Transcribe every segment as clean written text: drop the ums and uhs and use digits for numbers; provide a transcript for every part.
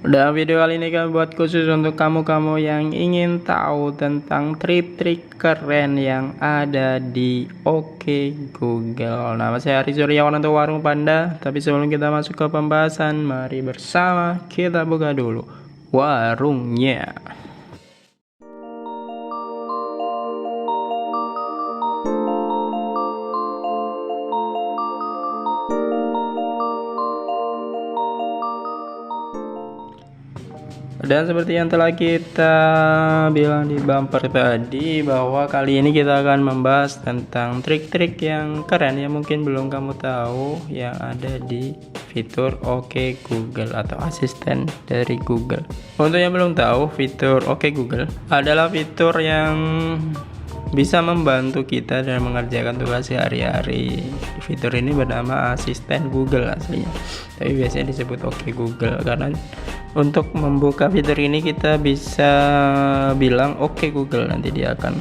Dan video kali ini kami buat khusus untuk kamu-kamu yang ingin tahu tentang trik-trik keren yang ada di Oke Google. Nama saya Ari Suryawan untuk Warung Panda. Tapi sebelum kita masuk ke pembahasan, mari bersama kita buka dulu warungnya. Dan seperti yang telah kita bilang di bumper tadi, bahwa kali ini kita akan membahas tentang trik-trik yang keren yang mungkin belum kamu tahu yang ada di fitur Oke Google atau asisten dari Google. Untuk yang belum tahu, fitur Oke Google adalah fitur yang bisa membantu kita dalam mengerjakan tugas sehari-hari. Fitur ini bernama asisten Google aslinya, tapi biasanya disebut Oke Google karena untuk membuka fitur ini kita bisa bilang Oke Google, nanti dia akan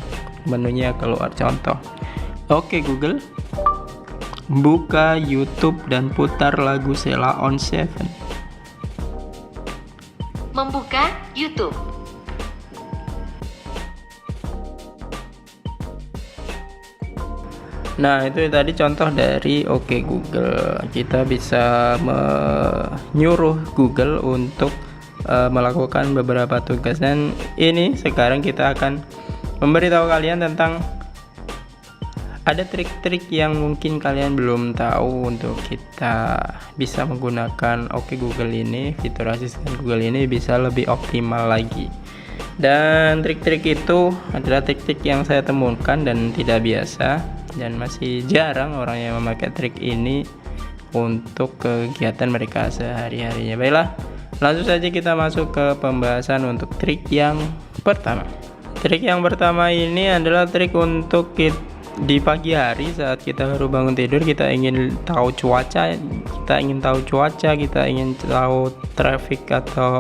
menunya keluar. Contoh, Oke Google, buka YouTube dan putar lagu Sheila on 7. Membuka YouTube. Nah, itu tadi contoh dari Oke Google. Kita bisa menyuruh Google untuk melakukan beberapa tugas, dan ini sekarang kita akan memberitahu kalian tentang ada trik-trik yang mungkin kalian belum tahu untuk kita bisa menggunakan Oke Google ini, fitur asisten Google ini bisa lebih optimal lagi. Dan trik-trik itu adalah trik-trik yang saya temukan dan tidak biasa, dan masih jarang orang yang memakai trik ini untuk kegiatan mereka sehari-harinya. Baiklah, langsung saja kita masuk ke pembahasan untuk trik yang pertama. Trik yang pertama ini adalah trik untuk di pagi hari saat kita baru bangun tidur, kita ingin tahu cuaca, kita ingin tahu traffic atau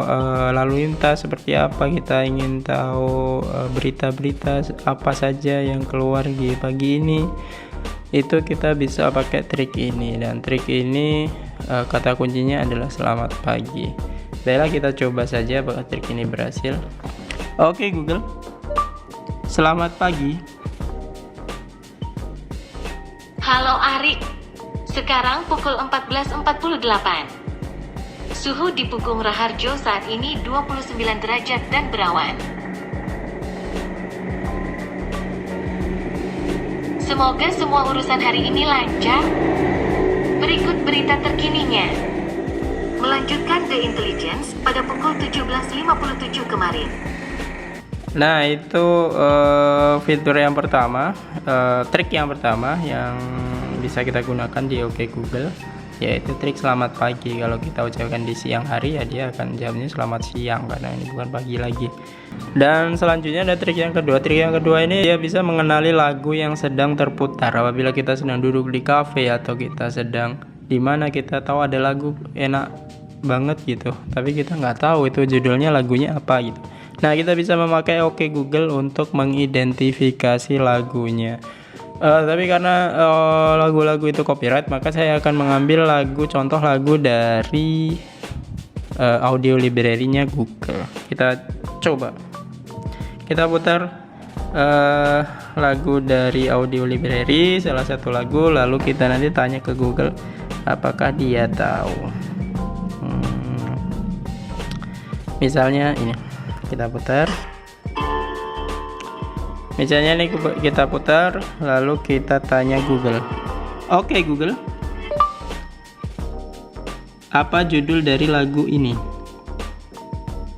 lalu lintas seperti apa, kita ingin tahu berita-berita apa saja yang keluar di pagi ini. Itu kita bisa pakai trik ini, dan trik ini kata kuncinya adalah selamat pagi. Baiklah, kita coba saja apakah trik ini berhasil. Oke Google, selamat pagi. Halo Ari, sekarang pukul 14.48. Suhu di Pugung Raharjo saat ini 29 derajat dan berawan. Semoga semua urusan hari ini lancar. Berikut berita terkininya. Melanjutkan The Intelligence pada pukul 17.57 kemarin. Nah, itu fitur yang pertama, trik yang pertama yang bisa kita gunakan di Oke Google, yaitu trik selamat pagi. Kalau kita ucapkan di siang hari, ya dia akan jawabnya selamat siang karena ini bukan pagi lagi. Dan selanjutnya ada trik yang kedua. Trik yang kedua ini dia bisa mengenali lagu yang sedang terputar. Apabila kita sedang duduk di cafe atau kita sedang di mana kita tahu ada lagu enak banget gitu, tapi kita nggak tahu itu judulnya lagunya apa gitu. Nah, kita bisa memakai Oke Google untuk mengidentifikasi lagunya. Tapi karena lagu-lagu itu copyright, maka saya akan mengambil contoh lagu dari audio library-nya Google. Kita coba. Kita putar lagu dari audio library, salah satu lagu, lalu kita nanti tanya ke Google apakah dia tahu. Misalnya ini. Kita putar, misalnya ini kita putar, lalu kita tanya Google, Oke Google, apa judul dari lagu ini?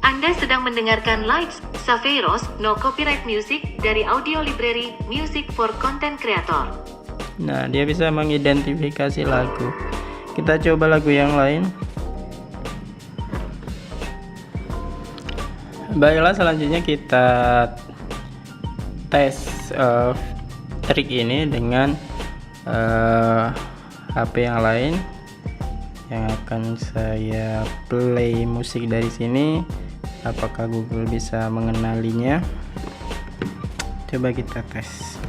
Anda sedang mendengarkan Lights, Saveros, No Copyright Music dari audio library Music for Content Creator. Nah, dia bisa mengidentifikasi lagu. Kita coba lagu yang lain. Baiklah, selanjutnya kita tes trik ini dengan HP yang lain yang akan saya play musik dari sini. Apakah Google bisa mengenalinya? Coba kita tes.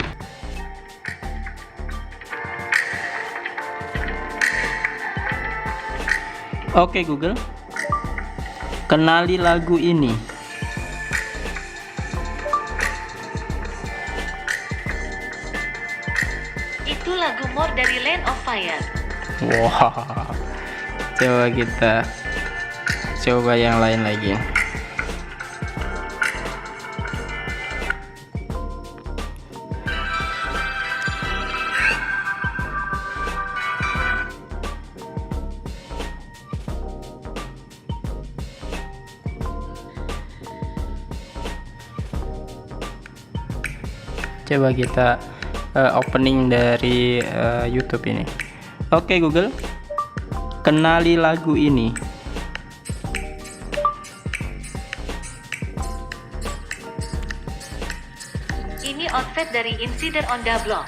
Oke Google, Kenali lagu ini. Itu lagu More dari Land of Fire. Wah, coba kita coba yang lain lagi. Coba kita opening dari YouTube ini. Oke Google, kenali lagu ini. Ini outfit dari Insider on the Block.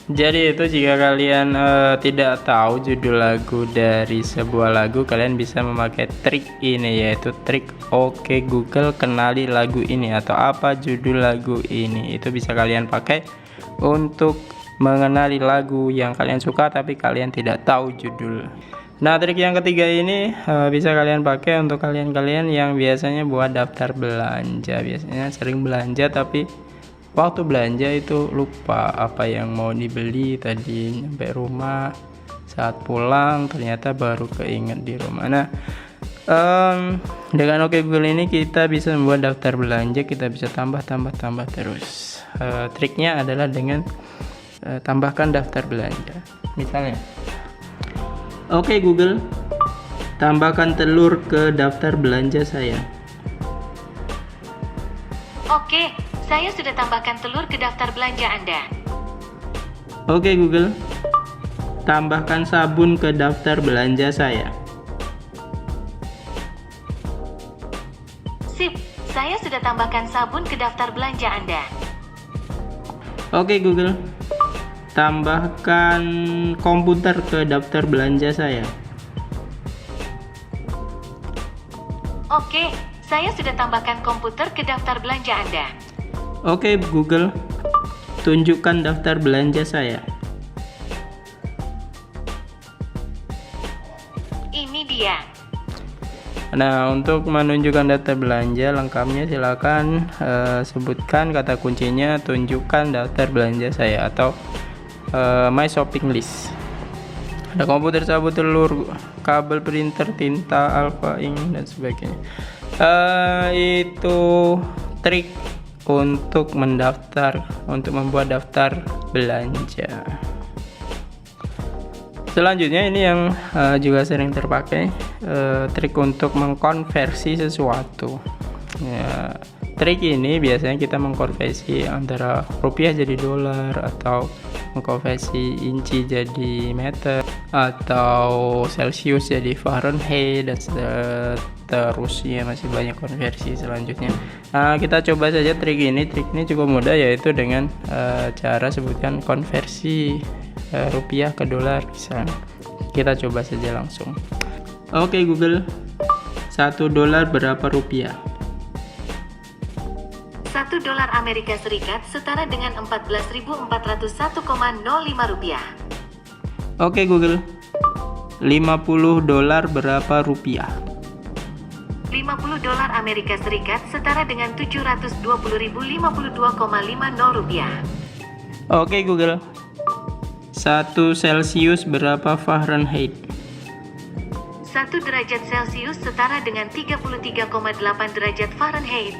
Jadi itu jika kalian tidak tahu judul lagu dari sebuah lagu, kalian bisa memakai trik ini, yaitu trik Oke Google kenali lagu ini atau apa judul lagu ini. Itu bisa kalian pakai untuk mengenali lagu yang kalian suka tapi kalian tidak tahu judul. Nah, trik yang ketiga ini bisa kalian pakai untuk kalian-kalian yang biasanya buat daftar belanja. Biasanya sering belanja tapi waktu belanja itu lupa apa yang mau dibeli tadi, nyampe rumah saat pulang ternyata baru keinget di rumah. Nah, dengan Oke Google ini kita bisa membuat daftar belanja, kita bisa tambah terus. Triknya adalah dengan tambahkan daftar belanja. Misalnya, Oke Google, tambahkan telur ke daftar belanja saya. Oke, saya sudah tambahkan telur ke daftar belanja Anda. Oke Google, tambahkan sabun ke daftar belanja saya. Sip, saya sudah tambahkan sabun ke daftar belanja Anda. Oke Google, tambahkan komputer ke daftar belanja saya. Oke, saya sudah tambahkan komputer ke daftar belanja Anda. Oke Google, tunjukkan daftar belanja saya. Ini dia. Nah, untuk menunjukkan daftar belanja lengkapnya silakan sebutkan kata kuncinya tunjukkan daftar belanja saya atau my shopping list. Ada komputer, sabun, telur, kabel printer, tinta, alpha ink dan sebagainya. Itu trik untuk membuat daftar belanja. Selanjutnya ini yang juga sering terpakai, trik untuk mengkonversi sesuatu. Ya, trik ini biasanya kita mengkonversi antara rupiah jadi dolar atau mengkonversi inci jadi meter atau celcius jadi Fahrenheit dan seterusnya, masih banyak konversi selanjutnya. Nah, kita coba saja trik ini. Trik ini cukup mudah, yaitu dengan cara sebutkan konversi rupiah ke dolar misalnya. Kita coba saja langsung. Oke Google, 1 dolar berapa rupiah? 1 dolar Amerika Serikat setara dengan 14.401,05 rupiah. Oke Google, 50 dolar berapa rupiah? 50 dolar Amerika Serikat setara dengan 720.052,50 rupiah. Oke Google, 1 Celcius berapa Fahrenheit? 1 derajat Celcius setara dengan 33,8 derajat Fahrenheit.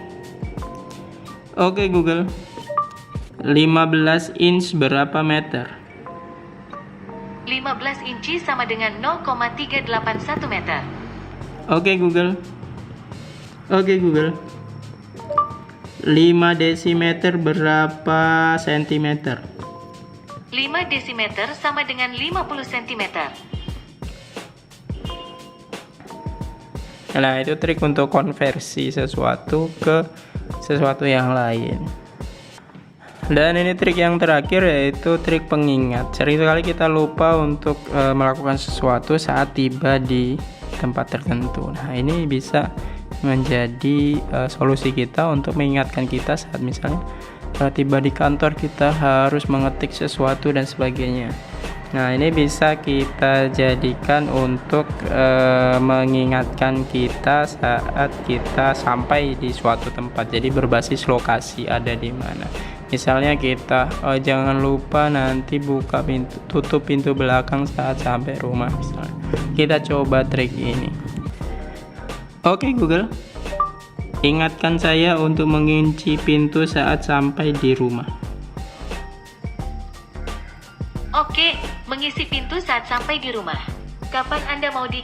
Oke Google, 15 inch berapa meter? 15 inci sama dengan 0,381 meter. Oke Google, 5 desimeter berapa sentimeter? 5 desimeter sama dengan 50 cm. Nah, itu trik untuk konversi sesuatu ke sesuatu yang lain. Dan ini trik yang terakhir, yaitu trik pengingat. Sering sekali kita lupa untuk melakukan sesuatu saat tiba di tempat tertentu. Nah, ini bisa menjadi solusi kita untuk mengingatkan kita saat misalnya tiba di kantor kita harus mengetik sesuatu dan sebagainya. Nah, ini bisa kita jadikan untuk mengingatkan kita saat kita sampai di suatu tempat. Jadi berbasis lokasi ada di mana. Misalnya kita jangan lupa nanti buka pintu, tutup pintu belakang saat sampai rumah misalnya. Kita coba trik ini. Oke Google, ingatkan saya untuk mengunci pintu saat sampai di rumah. Oke, mengisi pintu saat sampai di rumah. Kapan Anda mau di...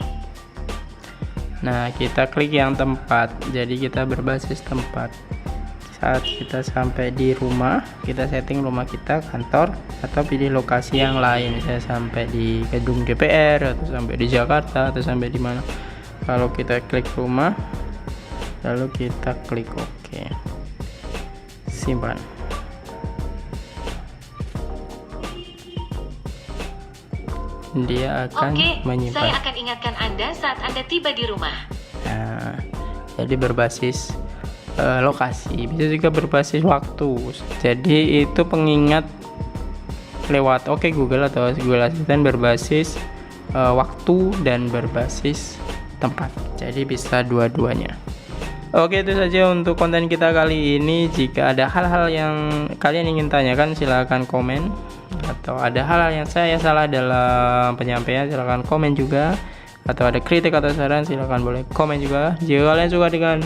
Nah, kita klik yang tempat. Jadi kita berbasis tempat. Saat kita sampai di rumah, kita setting rumah kita, kantor, atau pilih lokasi yang lain. Misalnya sampai di gedung DPR, atau sampai di Jakarta, atau sampai di mana. Kalau kita klik rumah, lalu kita klik OK. Simpan. Dia akan Oke, menyimpan. saya akan ingatkan Anda saat Anda tiba di rumah. Nah, jadi berbasis lokasi, bisa juga berbasis waktu. Jadi itu pengingat lewat Google atau Google Assistant berbasis waktu dan berbasis tempat. Jadi bisa dua-duanya. Oke, itu saja untuk konten kita kali ini. Jika ada hal-hal yang kalian ingin tanyakan, silahkan komen. Atau ada hal yang saya salah dalam penyampaian, silahkan komen juga. Atau ada kritik atau saran, silahkan boleh komen juga. Jika kalian suka dengan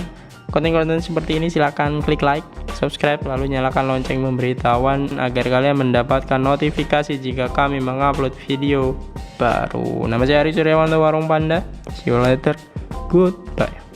konten-konten seperti ini, silahkan klik like, subscribe, lalu nyalakan lonceng pemberitahuan agar kalian mendapatkan notifikasi jika kami mengupload video baru. Nama saya Ari Suryawanto, Warung Panda. See you later. Goodbye.